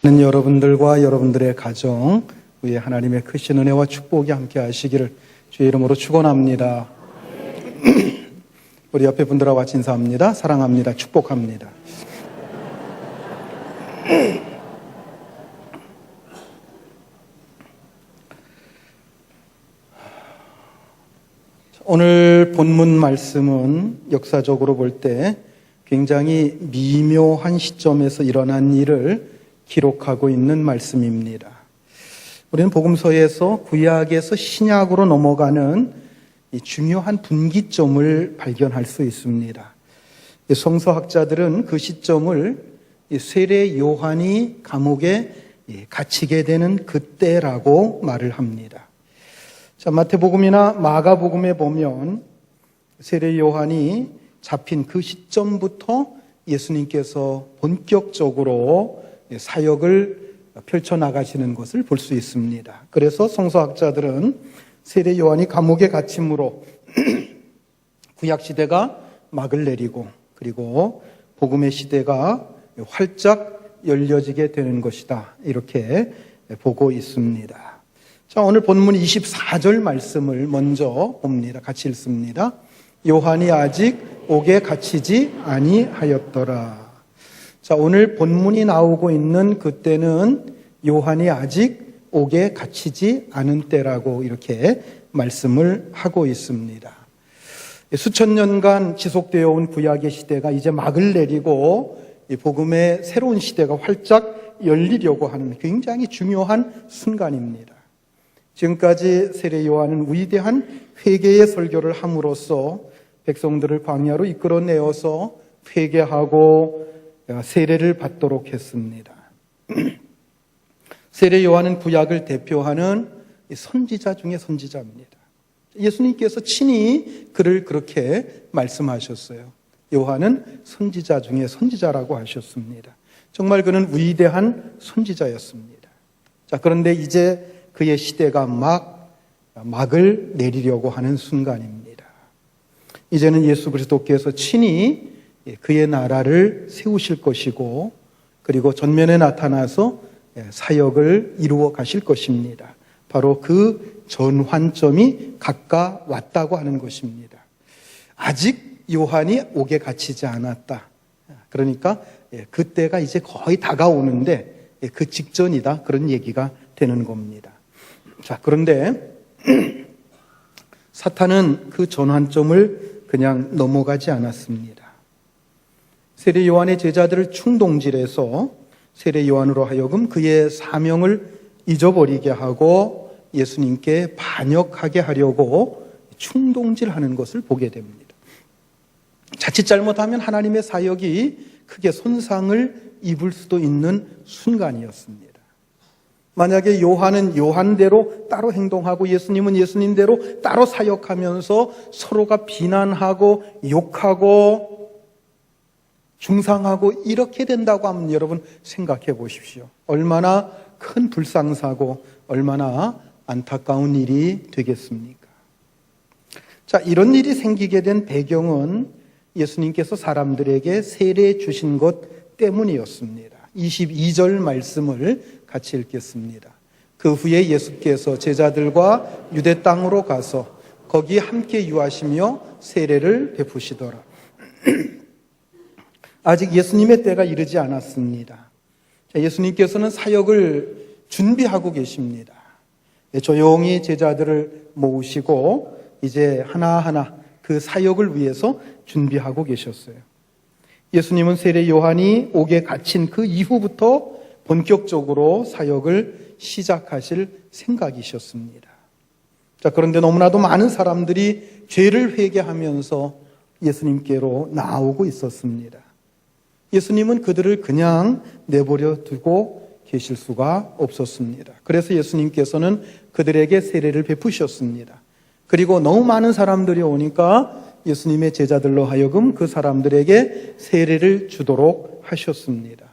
여러분들과 여러분들의 가정 위에 하나님의 크신 은혜와 축복이 함께 하시기를 주의 이름으로 축원합니다. 우리 옆에 분들하고 같이 인사합니다. 사랑합니다. 축복합니다. 오늘 본문 말씀은 역사적으로 볼 때 굉장히 미묘한 시점에서 일어난 일을 기록하고 있는 말씀입니다. 우리는 복음서에서 구약에서 신약으로 넘어가는 이 중요한 분기점을 발견할 수 있습니다. 성서학자들은 그 시점을 세례 요한이 감옥에 갇히게 되는 그때라고 말을 합니다. 자, 마태복음이나 마가복음에 보면 세례 요한이 잡힌 그 시점부터 예수님께서 본격적으로 사역을 펼쳐나가시는 것을 볼 수 있습니다. 그래서 성서학자들은 세례 요한이 감옥에 갇힘으로 구약시대가 막을 내리고 그리고 복음의 시대가 활짝 열려지게 되는 것이다, 이렇게 보고 있습니다. 자, 오늘 본문 24절 말씀을 먼저 봅니다. 같이 읽습니다. 요한이 아직 옥에 갇히지 아니하였더라. 자, 오늘 본문이 나오고 있는 그때는 요한이 아직 옥에 갇히지 않은 때라고 이렇게 말씀을 하고 있습니다. 수천 년간 지속되어 온 구약의 시대가 이제 막을 내리고 복음의 새로운 시대가 활짝 열리려고 하는 굉장히 중요한 순간입니다. 지금까지 세례 요한은 위대한 회개의 설교를 함으로써 백성들을 광야로 이끌어내어서 회개하고 세례를 받도록 했습니다. 세례 요한은 구약을 대표하는 선지자 중에 선지자입니다. 예수님께서 친히 그를 그렇게 말씀하셨어요. 요한은 선지자 중에 선지자라고 하셨습니다. 정말 그는 위대한 선지자였습니다. 자, 그런데 이제 그의 시대가 막을 내리려고 하는 순간입니다. 이제는 예수 그리스도께서 친히 그의 나라를 세우실 것이고 그리고 전면에 나타나서 사역을 이루어 가실 것입니다. 바로 그 전환점이 가까웠다고 하는 것입니다. 아직 요한이 옥에 갇히지 않았다. 그러니까 그때가 이제 거의 다가오는데 그 직전이다, 그런 얘기가 되는 겁니다. 자, 그런데 사탄은 그 전환점을 그냥 넘어가지 않았습니다. 세례 요한의 제자들을 충동질해서 세례 요한으로 하여금 그의 사명을 잊어버리게 하고 예수님께 반역하게 하려고 충동질하는 것을 보게 됩니다. 자칫 잘못하면 하나님의 사역이 크게 손상을 입을 수도 있는 순간이었습니다. 만약에 요한은 요한대로 따로 행동하고 예수님은 예수님대로 따로 사역하면서 서로가 비난하고 욕하고 중상하고 이렇게 된다고 하면 여러분 생각해 보십시오. 얼마나 큰 불상사고 얼마나 안타까운 일이 되겠습니까? 자, 이런 일이 생기게 된 배경은 예수님께서 사람들에게 세례 주신 것 때문이었습니다. 22절 말씀을 같이 읽겠습니다. 그 후에 예수께서 제자들과 유대 땅으로 가서 거기 함께 유하시며 세례를 베푸시더라. 아직 예수님의 때가 이르지 않았습니다. 예수님께서는 사역을 준비하고 계십니다. 조용히 제자들을 모으시고 이제 하나하나 그 사역을 위해서 준비하고 계셨어요. 예수님은 세례 요한이 옥에 갇힌 그 이후부터 본격적으로 사역을 시작하실 생각이셨습니다. 자, 그런데 너무나도 많은 사람들이 죄를 회개하면서 예수님께로 나오고 있었습니다. 예수님은 그들을 그냥 내버려 두고 계실 수가 없었습니다. 그래서 예수님께서는 그들에게 세례를 베푸셨습니다. 그리고 너무 많은 사람들이 오니까 예수님의 제자들로 하여금 그 사람들에게 세례를 주도록 하셨습니다.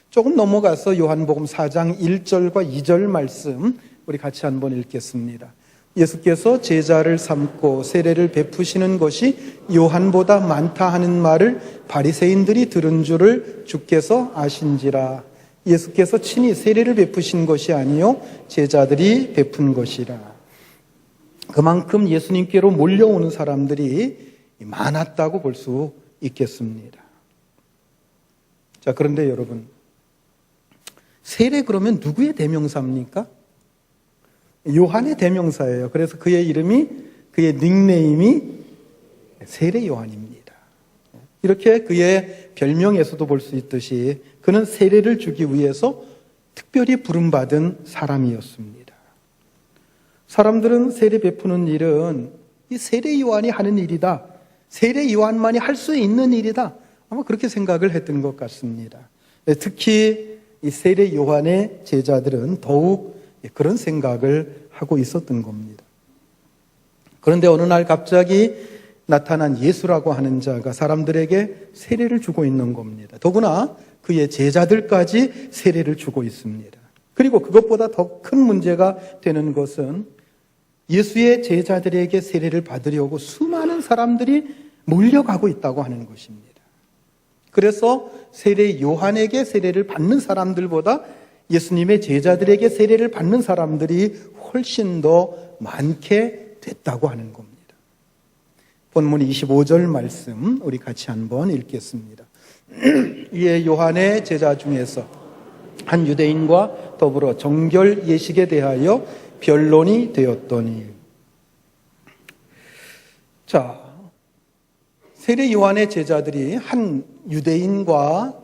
조금 넘어가서 요한복음 4장 1절과 2절 말씀 우리 같이 한번 읽겠습니다. 예수께서 제자를 삼고 세례를 베푸시는 것이 요한보다 많다 하는 말을 바리새인들이 들은 줄을 주께서 아신지라. 예수께서 친히 세례를 베푸신 것이 아니요 제자들이 베푼 것이라. 그만큼 예수님께로 몰려오는 사람들이 많았다고 볼 수 있겠습니다. 자, 그런데 여러분, 세례 그러면 누구의 대명사입니까? 요한의 대명사예요. 그래서 그의 닉네임이 세례 요한입니다. 이렇게 그의 별명에서도 볼 수 있듯이 그는 세례를 주기 위해서 특별히 부름받은 사람이었습니다. 사람들은 세례 베푸는 일은 이 세례 요한이 하는 일이다. 세례 요한만이 할 수 있는 일이다. 아마 그렇게 생각을 했던 것 같습니다. 특히 이 세례 요한의 제자들은 더욱 그런 생각을 하고 있었던 겁니다. 그런데 어느 날 갑자기 나타난 예수라고 하는 자가 사람들에게 세례를 주고 있는 겁니다. 더구나 그의 제자들까지 세례를 주고 있습니다. 그리고 그것보다 더 큰 문제가 되는 것은 예수의 제자들에게 세례를 받으려고 수많은 사람들이 몰려가고 있다고 하는 것입니다. 그래서 세례 요한에게 세례를 받는 사람들보다 예수님의 제자들에게 세례를 받는 사람들이 훨씬 더 많게 됐다고 하는 겁니다. 본문 25절 말씀 우리 같이 한번 읽겠습니다. 이에 요한의 제자 중에서 한 유대인과 더불어 정결 예식에 대하여 변론이 되었더니. 자, 세례 요한의 제자들이 한 유대인과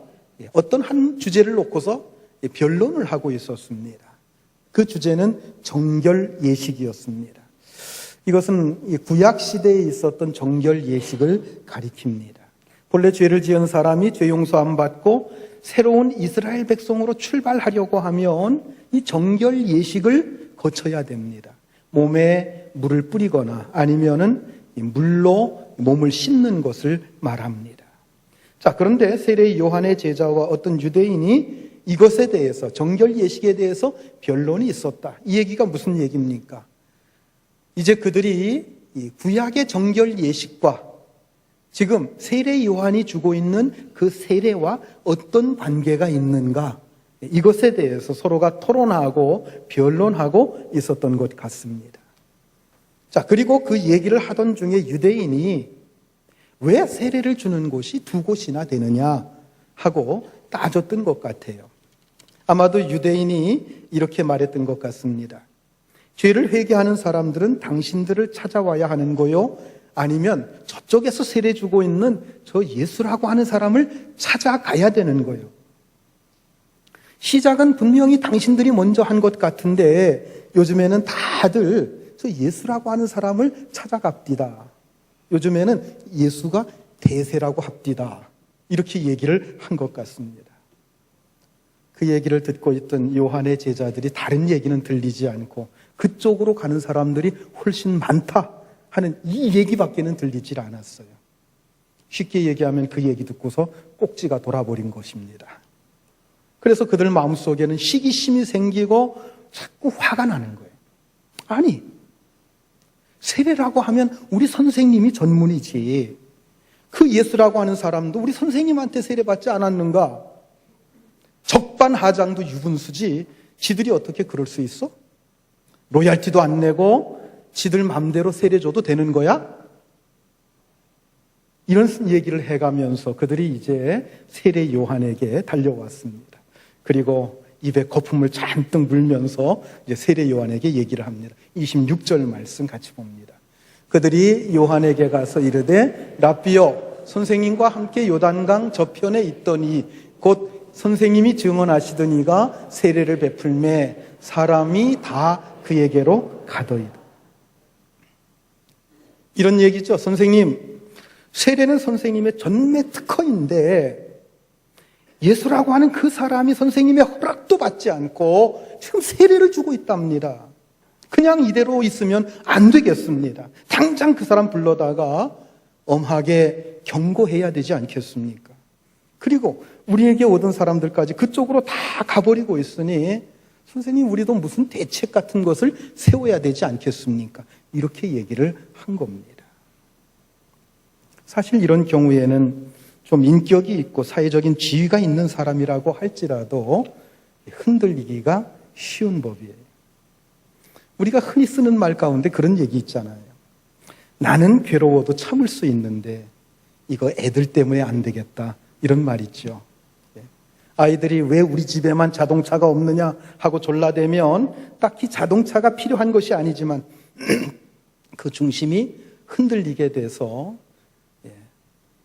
어떤 한 주제를 놓고서 변론을 하고 있었습니다. 그 주제는 정결 예식이었습니다. 이것은 구약 시대에 있었던 정결 예식을 가리킵니다. 본래 죄를 지은 사람이 죄 용서함 받고 새로운 이스라엘 백성으로 출발하려고 하면 이 정결 예식을 거쳐야 됩니다. 몸에 물을 뿌리거나 아니면은 물로 몸을 씻는 것을 말합니다. 자, 그런데 세례 요한의 제자와 어떤 유대인이 이것에 대해서, 정결 예식에 대해서 변론이 있었다. 이 얘기가 무슨 얘기입니까? 이제 그들이 이 구약의 정결 예식과 지금 세례 요한이 주고 있는 그 세례와 어떤 관계가 있는가, 이것에 대해서 서로가 토론하고 변론하고 있었던 것 같습니다. 자, 그리고 그 얘기를 하던 중에 유대인이 왜 세례를 주는 곳이 두 곳이나 되느냐 하고 따졌던 것 같아요. 아마도 유대인이 이렇게 말했던 것 같습니다. 죄를 회개하는 사람들은 당신들을 찾아와야 하는 거요, 아니면 저쪽에서 세례 주고 있는 저 예수라고 하는 사람을 찾아가야 되는 거예요. 시작은 분명히 당신들이 먼저 한 것 같은데 요즘에는 다들 저 예수라고 하는 사람을 찾아갑디다. 요즘에는 예수가 대세라고 합디다. 이렇게 얘기를 한 것 같습니다. 그 얘기를 듣고 있던 요한의 제자들이 다른 얘기는 들리지 않고 그쪽으로 가는 사람들이 훨씬 많다 하는 이 얘기밖에는 들리질 않았어요. 쉽게 얘기하면 그 얘기 듣고서 꼭지가 돌아버린 것입니다. 그래서 그들 마음속에는 시기심이 생기고 자꾸 화가 나는 거예요. 아니, 세례라고 하면 우리 선생님이 전문이지. 그 예수라고 하는 사람도 우리 선생님한테 세례받지 않았는가? 적반하장도 유분수지. 지들이 어떻게 그럴 수 있어? 로얄티도 안 내고 지들 맘대로 세례 줘도 되는 거야? 이런 얘기를 해가면서 그들이 이제 세례 요한에게 달려왔습니다. 그리고 입에 거품을 잔뜩 물면서 이제 세례 요한에게 얘기를 합니다. 26절 말씀 같이 봅니다. 그들이 요한에게 가서 이르되 랍비여, 선생님과 함께 요단강 저편에 있더니 곧 선생님이 증언하시던 이가 세례를 베풀매 사람이 다 그에게로 가더이다. 이런 얘기죠. 선생님, 세례는 선생님의 전매 특허인데 예수라고 하는 그 사람이 선생님의 허락도 받지 않고 지금 세례를 주고 있답니다. 그냥 이대로 있으면 안 되겠습니다. 당장 그 사람 불러다가 엄하게 경고해야 되지 않겠습니까? 그리고 우리에게 오던 사람들까지 그쪽으로 다 가버리고 있으니 선생님, 우리도 무슨 대책 같은 것을 세워야 되지 않겠습니까? 이렇게 얘기를 한 겁니다. 사실 이런 경우에는 좀 인격이 있고 사회적인 지위가 있는 사람이라고 할지라도 흔들리기가 쉬운 법이에요. 우리가 흔히 쓰는 말 가운데 그런 얘기 있잖아요. 나는 괴로워도 참을 수 있는데 이거 애들 때문에 안 되겠다. 이런 말 있죠. 아이들이 왜 우리 집에만 자동차가 없느냐 하고 졸라대면 딱히 자동차가 필요한 것이 아니지만 그 중심이 흔들리게 돼서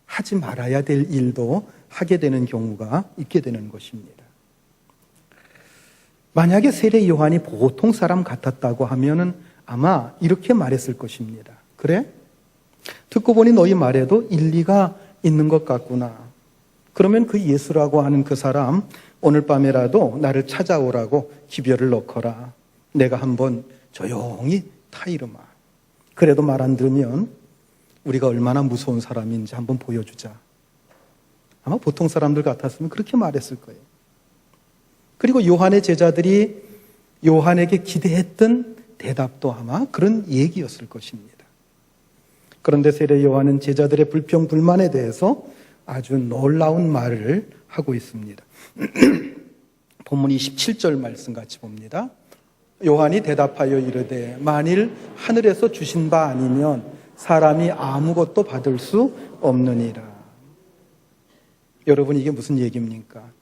하지 말아야 될 일도 하게 되는 경우가 있게 되는 것입니다. 만약에 세례 요한이 보통 사람 같았다고 하면은 아마 이렇게 말했을 것입니다. 그래? 듣고 보니 너희 말에도 일리가 있는 것 같구나. 그러면 그 예수라고 하는 그 사람 오늘 밤에라도 나를 찾아오라고 기별을 넣거라. 내가 한번 조용히 타이르마. 그래도 말 안 들으면 우리가 얼마나 무서운 사람인지 한번 보여주자. 아마 보통 사람들 같았으면 그렇게 말했을 거예요. 그리고 요한의 제자들이 요한에게 기대했던 대답도 아마 그런 얘기였을 것입니다. 그런데 세례 요한은 제자들의 불평, 불만에 대해서 아주 놀라운 말을 하고 있습니다. 본문 27절 말씀 같이 봅니다. 요한이 대답하여 이르되 만일 하늘에서 주신 바 아니면 사람이 아무것도 받을 수 없느니라. 여러분, 이게 무슨 얘기입니까?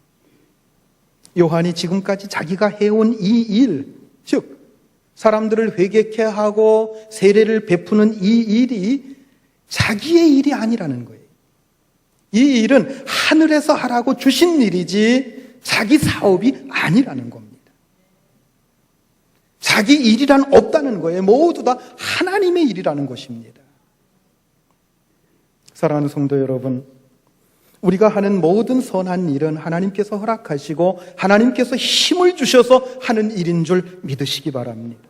요한이 지금까지 자기가 해온 이 일, 즉 사람들을 회개케 하고 세례를 베푸는 이 일이 자기의 일이 아니라는 거예요. 이 일은 하늘에서 하라고 주신 일이지 자기 사업이 아니라는 겁니다. 자기 일이란 없다는 거예요. 모두 다 하나님의 일이라는 것입니다. 사랑하는 성도 여러분, 우리가 하는 모든 선한 일은 하나님께서 허락하시고 하나님께서 힘을 주셔서 하는 일인 줄 믿으시기 바랍니다.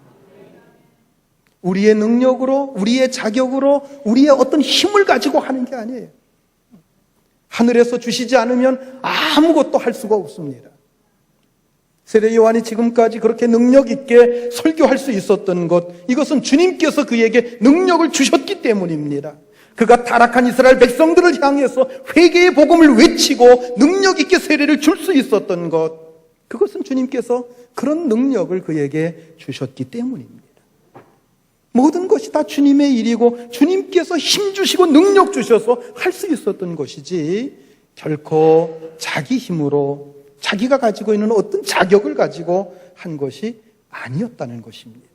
우리의 능력으로, 우리의 자격으로, 우리의 어떤 힘을 가지고 하는 게 아니에요. 하늘에서 주시지 않으면 아무것도 할 수가 없습니다. 세례 요한이 지금까지 그렇게 능력 있게 설교할 수 있었던 것, 이것은 주님께서 그에게 능력을 주셨기 때문입니다. 그가 타락한 이스라엘 백성들을 향해서 회개의 복음을 외치고 능력 있게 세례를 줄 수 있었던 것, 그것은 주님께서 그런 능력을 그에게 주셨기 때문입니다. 모든 것이 다 주님의 일이고 주님께서 힘 주시고 능력 주셔서 할 수 있었던 것이지 결코 자기 힘으로 자기가 가지고 있는 어떤 자격을 가지고 한 것이 아니었다는 것입니다.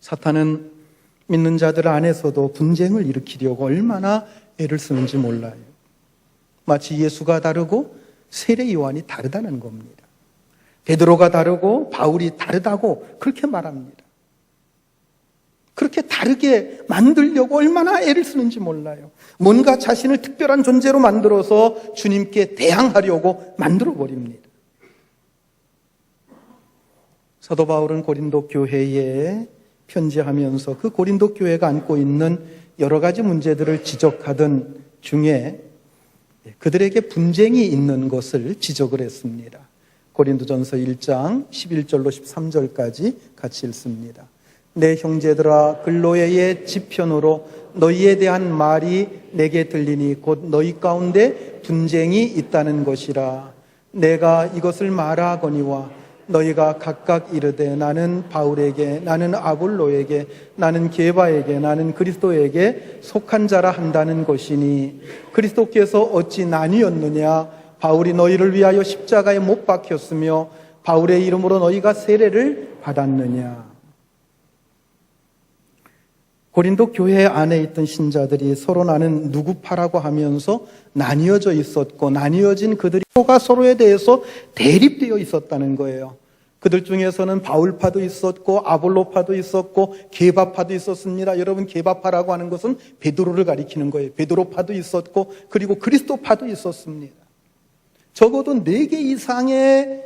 사탄은 믿는 자들 안에서도 분쟁을 일으키려고 얼마나 애를 쓰는지 몰라요. 마치 예수가 다르고 세례 요한이 다르다는 겁니다. 베드로가 다르고 바울이 다르다고 그렇게 말합니다. 그렇게 다르게 만들려고 얼마나 애를 쓰는지 몰라요. 뭔가 자신을 특별한 존재로 만들어서 주님께 대항하려고 만들어버립니다. 사도 바울은 고린도 교회에 편지하면서 그 고린도 교회가 안고 있는 여러 가지 문제들을 지적하던 중에 그들에게 분쟁이 있는 것을 지적을 했습니다. 고린도전서 1장 11절로 13절까지 같이 읽습니다. 내 형제들아, 글로에의 지편으로 너희에 대한 말이 내게 들리니 곧 너희 가운데 분쟁이 있다는 것이라. 내가 이것을 말하거니와 너희가 각각 이르되 나는 바울에게, 나는 아볼로에게, 나는 게바에게, 나는 그리스도에게 속한 자라 한다는 것이니 그리스도께서 어찌 나뉘었느냐? 바울이 너희를 위하여 십자가에 못 박혔으며 바울의 이름으로 너희가 세례를 받았느냐? 고린도 교회 안에 있던 신자들이 서로 나는 누구 파라고 하면서 나뉘어져 있었고, 나뉘어진 그들이 서로가 서로에 대해서 대립되어 있었다는 거예요. 그들 중에서는 바울파도 있었고 아볼로파도 있었고 게바파도 있었습니다. 여러분, 게바파라고 하는 것은 베드로를 가리키는 거예요. 베드로파도 있었고 그리고 그리스도파도 있었습니다. 적어도 4개 이상의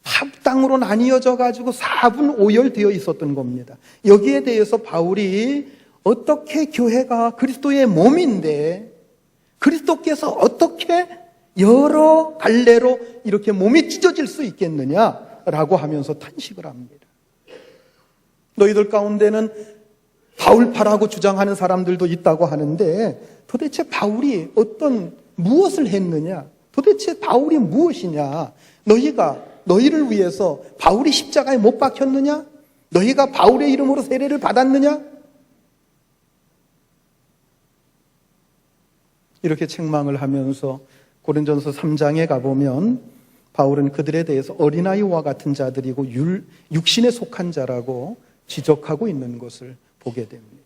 합당으로 나뉘어져 가지고 4분 5열 되어 있었던 겁니다. 여기에 대해서 바울이 어떻게 교회가 그리스도의 몸인데 그리스도께서 어떻게 여러 갈래로 이렇게 몸이 찢어질 수 있겠느냐라고 하면서 탄식을 합니다. 너희들 가운데는 바울파라고 주장하는 사람들도 있다고 하는데 도대체 바울이 무엇을 했느냐? 도대체 바울이 무엇이냐? 너희를 위해서 바울이 십자가에 못 박혔느냐? 너희가 바울의 이름으로 세례를 받았느냐? 이렇게 책망을 하면서 고린전서 3장에 가보면 바울은 그들에 대해서 어린아이와 같은 자들이고 육신에 속한 자라고 지적하고 있는 것을 보게 됩니다.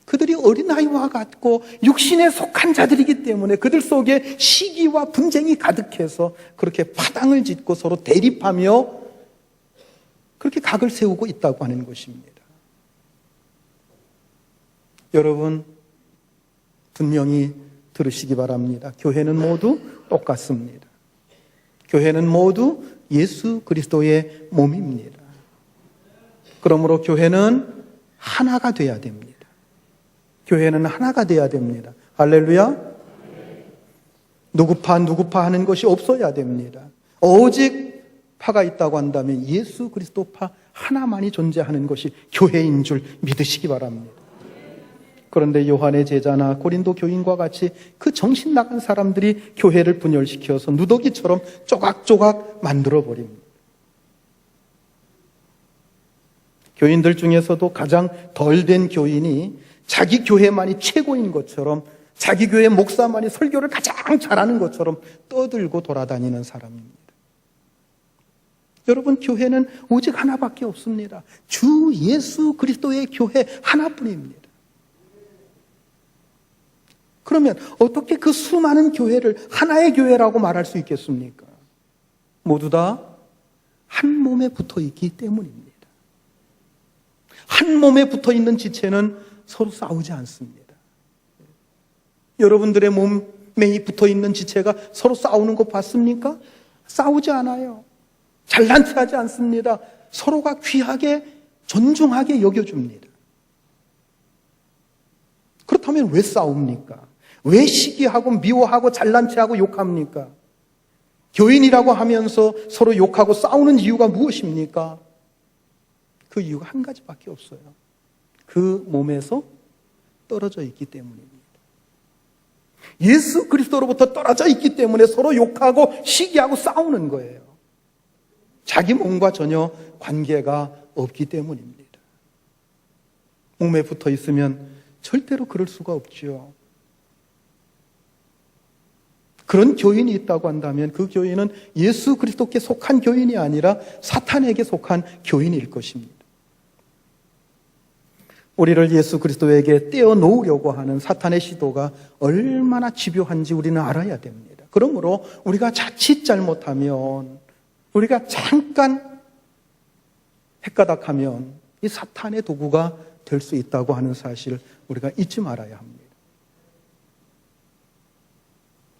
그들이 어린아이와 같고 육신에 속한 자들이기 때문에 그들 속에 시기와 분쟁이 가득해서 그렇게 파당을 짓고 서로 대립하며 그렇게 각을 세우고 있다고 하는 것입니다. 여러분, 분명히 들으시기 바랍니다. 교회는 모두 똑같습니다. 교회는 모두 예수 그리스도의 몸입니다. 그러므로 교회는 하나가 돼야 됩니다. 교회는 하나가 돼야 됩니다. 할렐루야. 누구파 하는 것이 없어야 됩니다. 오직 파가 있다고 한다면 예수 그리스도파 하나만이 존재하는 것이 교회인 줄 믿으시기 바랍니다. 그런데 요한의 제자나 고린도 교인과 같이 그 정신 나간 사람들이 교회를 분열시켜서 누더기처럼 조각조각 만들어버립니다. 교인들 중에서도 가장 덜된 교인이 자기 교회만이 최고인 것처럼, 자기 교회 목사만이 설교를 가장 잘하는 것처럼 떠들고 돌아다니는 사람입니다. 여러분, 교회는 오직 하나밖에 없습니다. 주 예수 그리스도의 교회 하나뿐입니다. 그러면 어떻게 그 수많은 교회를 하나의 교회라고 말할 수 있겠습니까? 모두 다 한 몸에 붙어 있기 때문입니다. 한 몸에 붙어 있는 지체는 서로 싸우지 않습니다. 여러분들의 몸에 붙어 있는 지체가 서로 싸우는 거 봤습니까? 싸우지 않아요. 잘난 체하지 않습니다. 서로가 귀하게 존중하게 여겨줍니다. 그렇다면 왜 싸웁니까? 왜 시기하고 미워하고 잘난 체하고 욕합니까? 교인이라고 하면서 서로 욕하고 싸우는 이유가 무엇입니까? 그 이유가 한 가지밖에 없어요. 그 몸에서 떨어져 있기 때문입니다. 예수 그리스도로부터 떨어져 있기 때문에 서로 욕하고 시기하고 싸우는 거예요. 자기 몸과 전혀 관계가 없기 때문입니다. 몸에 붙어 있으면 절대로 그럴 수가 없죠. 그런 교인이 있다고 한다면 그 교인은 예수 그리스도께 속한 교인이 아니라 사탄에게 속한 교인일 것입니다. 우리를 예수 그리스도에게 떼어놓으려고 하는 사탄의 시도가 얼마나 집요한지 우리는 알아야 됩니다. 그러므로 우리가 자칫 잘못하면, 우리가 잠깐 헷가닥하면 이 사탄의 도구가 될 수 있다고 하는 사실을 우리가 잊지 말아야 합니다.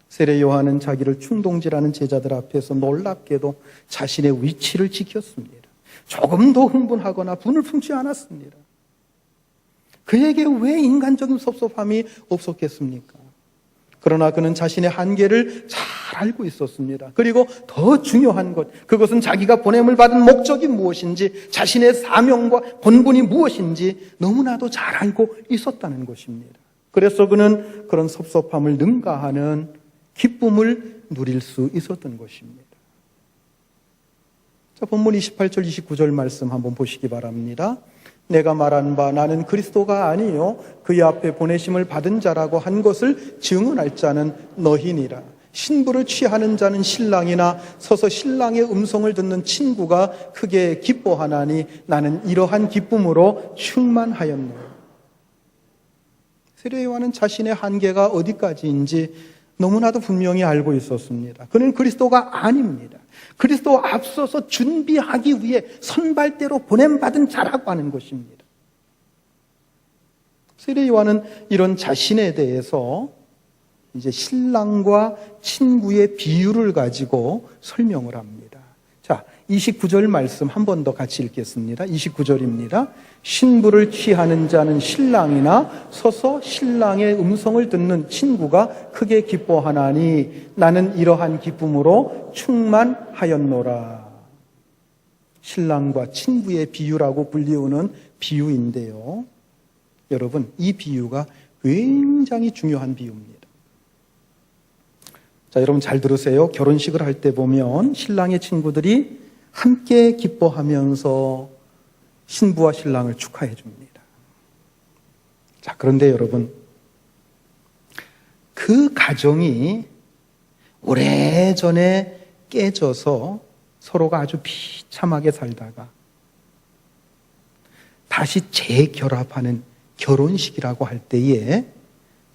세례 요한은 자기를 충동질하는 제자들 앞에서 놀랍게도 자신의 위치를 지켰습니다. 조금도 흥분하거나 분을 품지 않았습니다. 그에게 왜 인간적인 섭섭함이 없었겠습니까? 그러나 그는 자신의 한계를 잘 알고 있었습니다. 그리고 더 중요한 것, 그것은 자기가 보냄을 받은 목적이 무엇인지, 자신의 사명과 본분이 무엇인지 너무나도 잘 알고 있었다는 것입니다. 그래서 그는 그런 섭섭함을 능가하는 기쁨을 누릴 수 있었던 것입니다. 자, 본문 28절, 29절 말씀 한번 보시기 바랍니다. 내가 말한 바 나는 그리스도가 아니요 그의 앞에 보내심을 받은 자라고 한 것을 증언할 자는 너희니라. 신부를 취하는 자는 신랑이나 서서 신랑의 음성을 듣는 친구가 크게 기뻐하나니 나는 이러한 기쁨으로 충만하였노라. 세례 요한은 자신의 한계가 어디까지인지 너무나도 분명히 알고 있었습니다. 그는 그리스도가 아닙니다. 그리스도 앞서서 준비하기 위해 선발대로 보냄받은 자라고 하는 것입니다. 세례 요한은 이런 자신에 대해서 이제 신랑과 친구의 비유를 가지고 설명을 합니다. 자, 29절 말씀 한 번 더 같이 읽겠습니다. 29절입니다. 신부를 취하는 자는 신랑이나 서서 신랑의 음성을 듣는 친구가 크게 기뻐하나니 나는 이러한 기쁨으로 충만하였노라. 신랑과 친구의 비유라고 불리우는 비유인데요. 여러분, 이 비유가 굉장히 중요한 비유입니다. 자, 여러분 잘 들으세요. 결혼식을 할 때 보면 신랑의 친구들이 함께 기뻐하면서 신부와 신랑을 축하해 줍니다. 자, 그런데 여러분, 그 가정이 오래전에 깨져서 서로가 아주 비참하게 살다가 다시 재결합하는 결혼식이라고 할 때에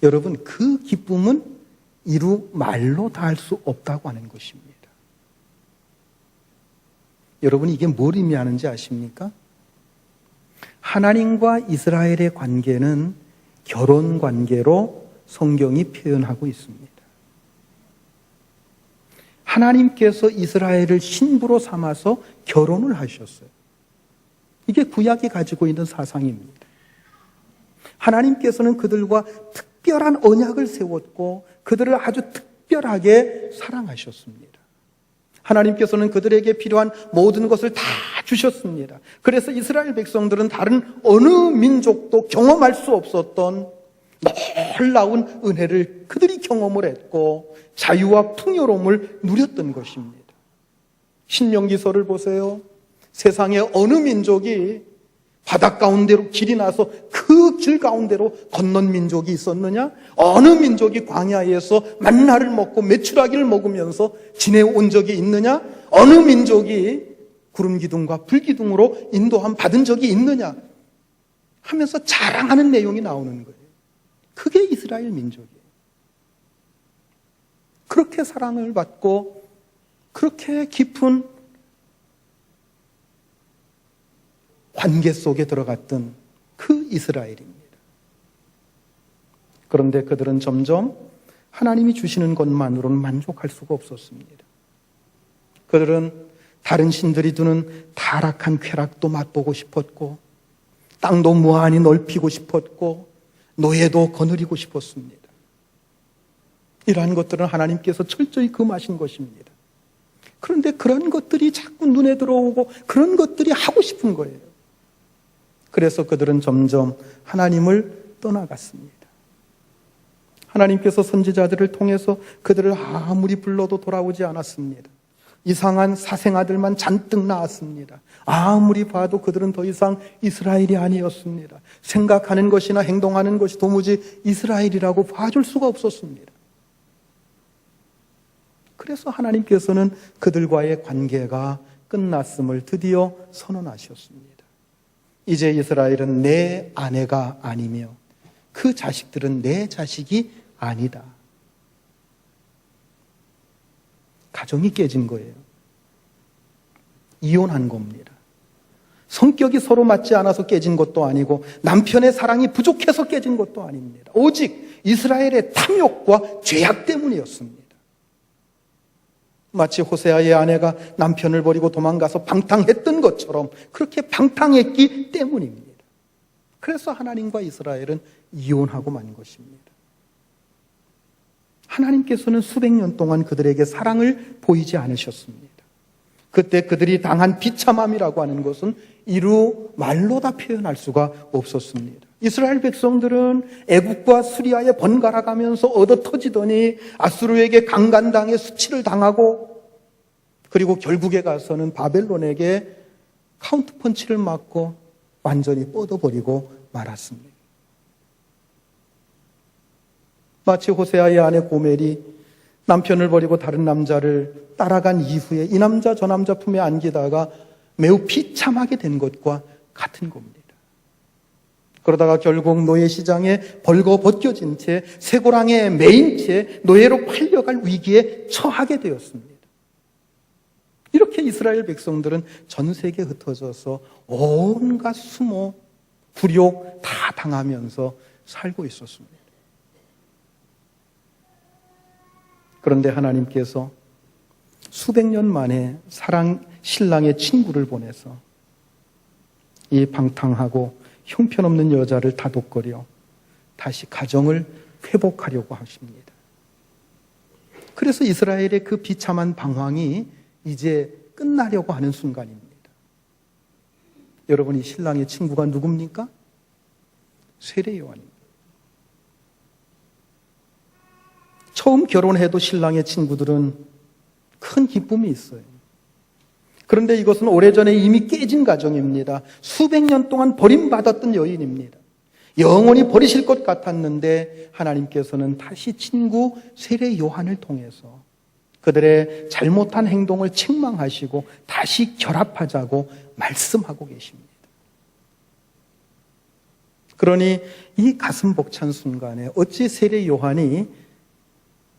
여러분, 그 기쁨은 이루 말로 다 할 수 없다고 하는 것입니다. 여러분, 이게 뭘 의미하는지 아십니까? 하나님과 이스라엘의 관계는 결혼 관계로 성경이 표현하고 있습니다. 하나님께서 이스라엘을 신부로 삼아서 결혼을 하셨어요. 이게 구약이 가지고 있는 사상입니다. 하나님께서는 그들과 특별한 언약을 세웠고 그들을 아주 특별하게 사랑하셨습니다. 하나님께서는 그들에게 필요한 모든 것을 다 주셨습니다. 그래서 이스라엘 백성들은 다른 어느 민족도 경험할 수 없었던 놀라운 은혜를 그들이 경험을 했고 자유와 풍요로움을 누렸던 것입니다. 신명기서를 보세요. 세상의 어느 민족이 바닷 가운데로 길이 나서 그 길 가운데로 건넌 민족이 있었느냐? 어느 민족이 광야에서 만나를 먹고 메추라기를 먹으면서 지내온 적이 있느냐? 어느 민족이 구름 기둥과 불 기둥으로 인도함 받은 적이 있느냐? 하면서 자랑하는 내용이 나오는 거예요. 그게 이스라엘 민족이에요. 그렇게 사랑을 받고 그렇게 깊은 관계 속에 들어갔던 그 이스라엘입니다. 그런데 그들은 점점 하나님이 주시는 것만으로는 만족할 수가 없었습니다. 그들은 다른 신들이 두는 타락한 쾌락도 맛보고 싶었고 땅도 무한히 넓히고 싶었고 노예도 거느리고 싶었습니다. 이러한 것들은 하나님께서 철저히 금하신 것입니다. 그런데 그런 것들이 자꾸 눈에 들어오고 그런 것들이 하고 싶은 거예요. 그래서 그들은 점점 하나님을 떠나갔습니다. 하나님께서 선지자들을 통해서 그들을 아무리 불러도 돌아오지 않았습니다. 이상한 사생아들만 잔뜩 나왔습니다. 아무리 봐도 그들은 더 이상 이스라엘이 아니었습니다. 생각하는 것이나 행동하는 것이 도무지 이스라엘이라고 봐줄 수가 없었습니다. 그래서 하나님께서는 그들과의 관계가 끝났음을 드디어 선언하셨습니다. 이제 이스라엘은 내 아내가 아니며 그 자식들은 내 자식이 아니다. 가정이 깨진 거예요. 이혼한 겁니다. 성격이 서로 맞지 않아서 깨진 것도 아니고 남편의 사랑이 부족해서 깨진 것도 아닙니다. 오직 이스라엘의 탐욕과 죄악 때문이었습니다. 마치 호세아의 아내가 남편을 버리고 도망가서 방탕했던 것처럼 그렇게 방탕했기 때문입니다. 그래서 하나님과 이스라엘은 이혼하고 만 것입니다. 하나님께서는 수백 년 동안 그들에게 사랑을 보이지 않으셨습니다. 그때 그들이 당한 비참함이라고 하는 것은 이루 말로 다 표현할 수가 없었습니다. 이스라엘 백성들은 애국과 수리아에 번갈아 가면서 얻어 터지더니 아수르에게 강간당해 수치를 당하고 그리고 결국에 가서는 바벨론에게 카운트 펀치를 맞고 완전히 뻗어버리고 말았습니다. 마치 호세아의 아내 고멜이 남편을 버리고 다른 남자를 따라간 이후에 이 남자 저 남자 품에 안기다가 매우 비참하게 된 것과 같은 겁니다. 그러다가 결국 노예시장에 벌거벗겨진 채 쇠고랑에 매인 채 노예로 팔려갈 위기에 처하게 되었습니다. 이렇게 이스라엘 백성들은 전 세계에 흩어져서 온갖 수모, 굴욕 다 당하면서 살고 있었습니다. 그런데 하나님께서 수백 년 만에 신랑의 친구를 보내서 이 방탕하고 형편없는 여자를 다독거려 다시 가정을 회복하려고 하십니다. 그래서 이스라엘의 그 비참한 방황이 이제 끝나려고 하는 순간입니다. 여러분, 이 신랑의 친구가 누굽니까? 세례요한입니다. 처음 결혼해도 신랑의 친구들은 큰 기쁨이 있어요. 그런데 이것은 오래전에 이미 깨진 가정입니다. 수백 년 동안 버림받았던 여인입니다. 영원히 버리실 것 같았는데 하나님께서는 다시 친구 세례 요한을 통해서 그들의 잘못한 행동을 책망하시고 다시 결합하자고 말씀하고 계십니다. 그러니 이 가슴 벅찬 순간에 어찌 세례 요한이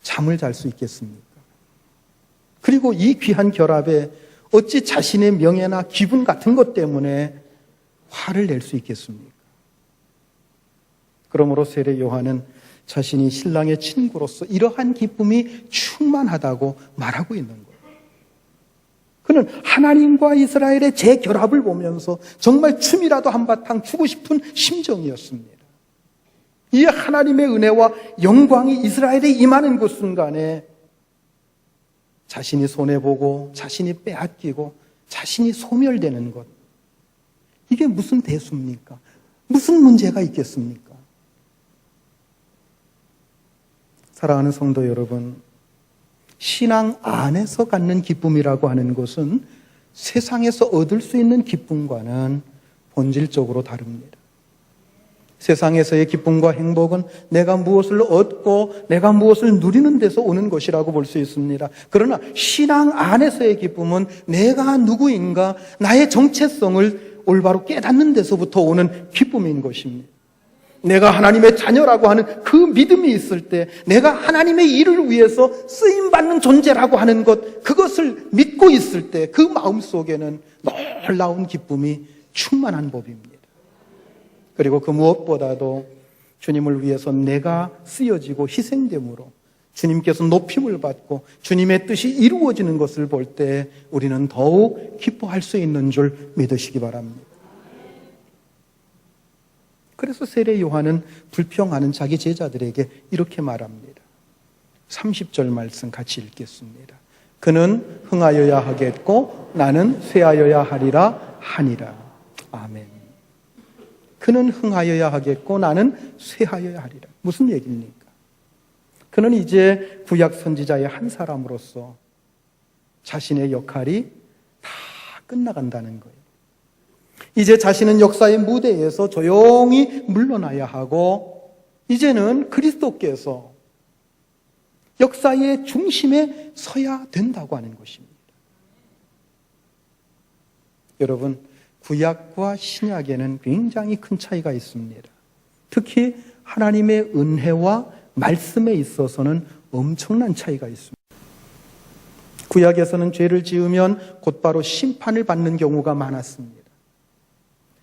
잠을 잘 수 있겠습니까? 그리고 이 귀한 결합에 어찌 자신의 명예나 기분 같은 것 때문에 화를 낼 수 있겠습니까? 그러므로 세례 요한은 자신이 신랑의 친구로서 이러한 기쁨이 충만하다고 말하고 있는 거예요. 그는 하나님과 이스라엘의 재결합을 보면서 정말 춤이라도 한바탕 추고 싶은 심정이었습니다. 이 하나님의 은혜와 영광이 이스라엘에 임하는 그 순간에 자신이 손해보고 자신이 빼앗기고 자신이 소멸되는 것, 이게 무슨 대수입니까? 무슨 문제가 있겠습니까? 사랑하는 성도 여러분, 신앙 안에서 갖는 기쁨이라고 하는 것은 세상에서 얻을 수 있는 기쁨과는 본질적으로 다릅니다. 세상에서의 기쁨과 행복은 내가 무엇을 얻고 내가 무엇을 누리는 데서 오는 것이라고 볼 수 있습니다. 그러나 신앙 안에서의 기쁨은 내가 누구인가, 나의 정체성을 올바로 깨닫는 데서부터 오는 기쁨인 것입니다. 내가 하나님의 자녀라고 하는 그 믿음이 있을 때, 내가 하나님의 일을 위해서 쓰임받는 존재라고 하는 것, 그것을 믿고 있을 때 그 마음속에는 놀라운 기쁨이 충만한 법입니다. 그리고 그 무엇보다도 주님을 위해서 내가 쓰여지고 희생됨으로 주님께서 높임을 받고 주님의 뜻이 이루어지는 것을 볼 때 우리는 더욱 기뻐할 수 있는 줄 믿으시기 바랍니다. 그래서 세례 요한은 불평하는 자기 제자들에게 이렇게 말합니다. 30절 말씀 같이 읽겠습니다. 그는 흥하여야 하겠고 나는 쇠하여야 하리라 하니라. 아멘. 그는 흥하여야 하겠고 나는 쇠하여야 하리라. 무슨 얘기입니까? 그는 이제 구약 선지자의 한 사람으로서 자신의 역할이 다 끝나간다는 거예요. 이제 자신은 역사의 무대에서 조용히 물러나야 하고 이제는 그리스도께서 역사의 중심에 서야 된다고 하는 것입니다. 여러분, 구약과 신약에는 굉장히 큰 차이가 있습니다. 특히 하나님의 은혜와 말씀에 있어서는 엄청난 차이가 있습니다. 구약에서는 죄를 지으면 곧바로 심판을 받는 경우가 많았습니다.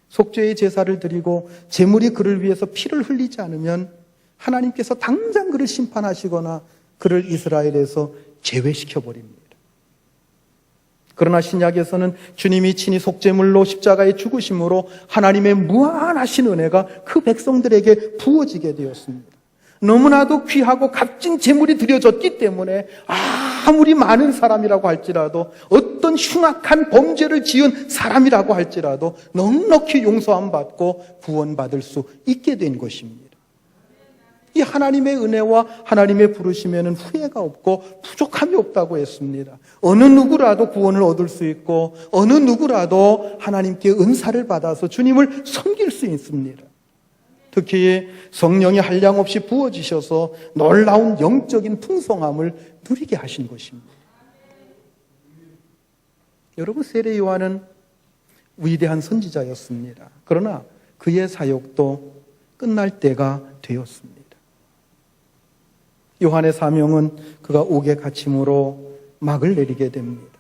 속죄의 제사를 드리고 제물이 그를 위해서 피를 흘리지 않으면 하나님께서 당장 그를 심판하시거나 그를 이스라엘에서 제외시켜버립니다. 그러나 신약에서는 주님이 친히 속죄물로 십자가에 죽으심으로 하나님의 무한하신 은혜가 그 백성들에게 부어지게 되었습니다. 너무나도 귀하고 값진 제물이 드려졌기 때문에 아무리 많은 사람이라고 할지라도, 어떤 흉악한 범죄를 지은 사람이라고 할지라도 넉넉히 용서함 받고 구원받을 수 있게 된 것입니다. 이 하나님의 은혜와 하나님의 부르심에는 후회가 없고 부족함이 없다고 했습니다. 어느 누구라도 구원을 얻을 수 있고 어느 누구라도 하나님께 은사를 받아서 주님을 섬길 수 있습니다. 특히 성령이 한량없이 부어지셔서 놀라운 영적인 풍성함을 누리게 하신 것입니다. 여러분, 세례 요한은 위대한 선지자였습니다. 그러나 그의 사역도 끝날 때가 되었습니다. 요한의 사명은 그가 옥에 갇힘으로 막을 내리게 됩니다.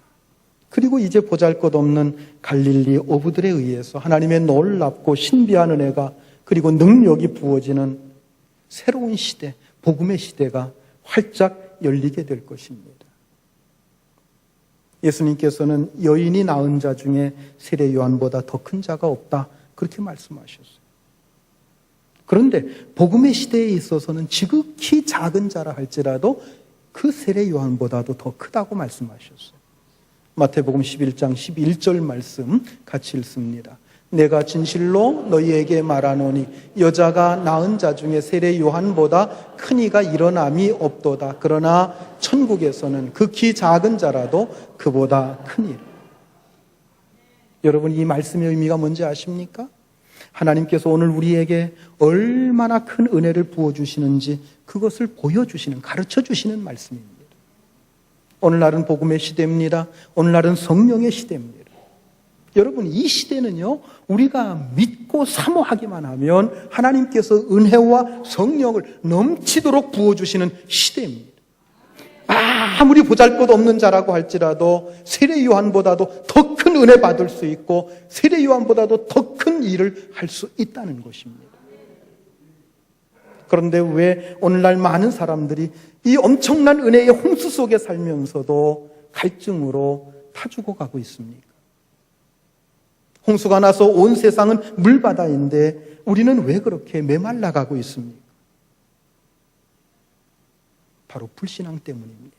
그리고 이제 보잘것없는 갈릴리 어부들에 의해서 하나님의 놀랍고 신비한 은혜가 그리고 능력이 부어지는 새로운 시대, 복음의 시대가 활짝 열리게 될 것입니다. 예수님께서는 여인이 낳은 자 중에 세례 요한보다 더 큰 자가 없다, 그렇게 말씀하셨어요. 그런데 복음의 시대에 있어서는 지극히 작은 자라 할지라도 그 세례 요한보다도 더 크다고 말씀하셨어요. 마태복음 11장 11절 말씀 같이 읽습니다. 내가 진실로 너희에게 말하노니 여자가 낳은 자 중에 세례 요한보다 큰 이가 일어남이 없도다. 그러나 천국에서는 극히 작은 자라도 그보다 큰 일. 여러분, 이 말씀의 의미가 뭔지 아십니까? 하나님께서 오늘 우리에게 얼마나 큰 은혜를 부어주시는지 그것을 보여주시는, 가르쳐주시는 말씀입니다. 오늘날은 복음의 시대입니다. 오늘날은 성령의 시대입니다. 여러분, 이 시대는요, 우리가 믿고 사모하기만 하면 하나님께서 은혜와 성령을 넘치도록 부어주시는 시대입니다. 아무리 보잘것없는 자라고 할지라도 세례 요한보다도 더 큰 은혜 받을 수 있고 세례 요한보다도 더 큰 일을 할 수 있다는 것입니다. 그런데 왜 오늘날 많은 사람들이 이 엄청난 은혜의 홍수 속에 살면서도 갈증으로 타 죽어가고 있습니까? 홍수가 나서 온 세상은 물바다인데 우리는 왜 그렇게 메말라가고 있습니까? 바로 불신앙 때문입니다.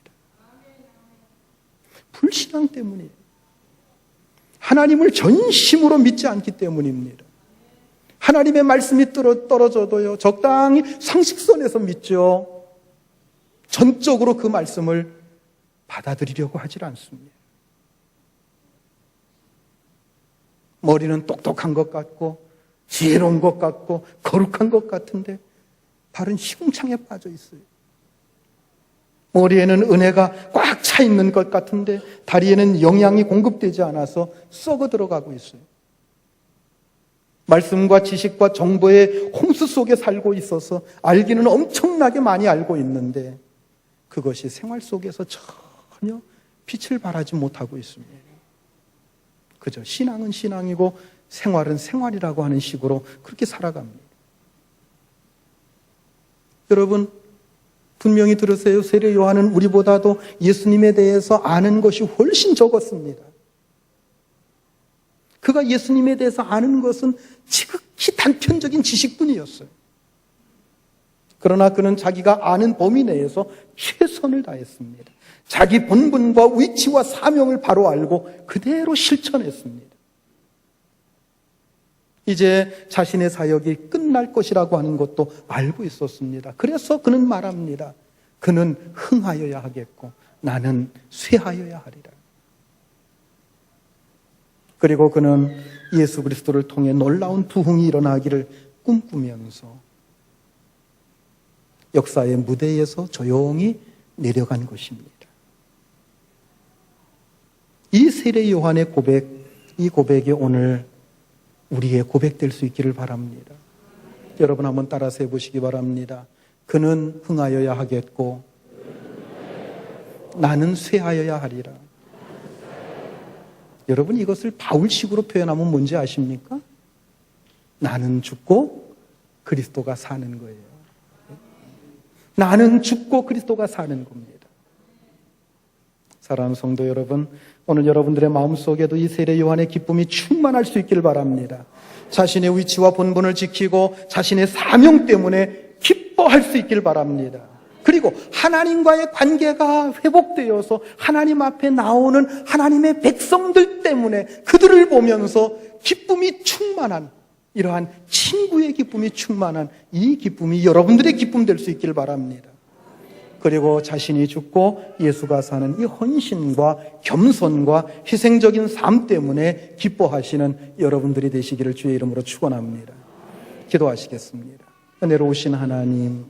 불신앙 때문이에요. 하나님을 전심으로 믿지 않기 때문입니다. 하나님의 말씀이 떨어져도요, 적당히 상식선에서 믿죠. 전적으로 그 말씀을 받아들이려고 하질 않습니다. 머리는 똑똑한 것 같고 지혜로운 것 같고 거룩한 것 같은데 발은 시궁창에 빠져 있어요. 머리에는 은혜가 꽉 차 있는 것 같은데 다리에는 영양이 공급되지 않아서 썩어 들어가고 있어요. 말씀과 지식과 정보의 홍수 속에 살고 있어서 알기는 엄청나게 많이 알고 있는데 그것이 생활 속에서 전혀 빛을 발하지 못하고 있습니다. 그저 신앙은 신앙이고 생활은 생활이라고 하는 식으로 그렇게 살아갑니다. 여러분, 분명히 들으세요. 세례 요한은 우리보다도 예수님에 대해서 아는 것이 훨씬 적었습니다. 그가 예수님에 대해서 아는 것은 지극히 단편적인 지식뿐이었어요. 그러나 그는 자기가 아는 범위 내에서 최선을 다했습니다. 자기 본분과 위치와 사명을 바로 알고 그대로 실천했습니다. 이제 자신의 사역이 끝날 것이라고 하는 것도 알고 있었습니다. 그래서 그는 말합니다. 그는 흥하여야 하겠고 나는 쇠하여야 하리라. 그리고 그는 예수 그리스도를 통해 놀라운 부흥이 일어나기를 꿈꾸면서 역사의 무대에서 조용히 내려간 것입니다. 이 세례 요한의 고백, 이 고백이 오늘 우리의 고백될 수 있기를 바랍니다. 여러분 한번 따라서 해보시기 바랍니다. 그는 흥하여야 하겠고 나는 쇠하여야 하리라. 여러분, 이것을 바울식으로 표현하면 뭔지 아십니까? 나는 죽고 그리스도가 사는 거예요. 나는 죽고 그리스도가 사는 겁니다. 사랑하는 성도 여러분, 오늘 여러분들의 마음속에도 이 세례 요한의 기쁨이 충만할 수 있기를 바랍니다. 자신의 위치와 본분을 지키고 자신의 사명 때문에 기뻐할 수 있기를 바랍니다. 그리고 하나님과의 관계가 회복되어서 하나님 앞에 나오는 하나님의 백성들 때문에 그들을 보면서 기쁨이 충만한, 이러한 친구의 기쁨이 충만한 이 기쁨이 여러분들의 기쁨 될 수 있기를 바랍니다. 그리고 자신이 죽고 예수가 사는 이 헌신과 겸손과 희생적인 삶 때문에 기뻐하시는 여러분들이 되시기를 주의 이름으로 축원합니다. 기도하시겠습니다. 은혜로우신 하나님,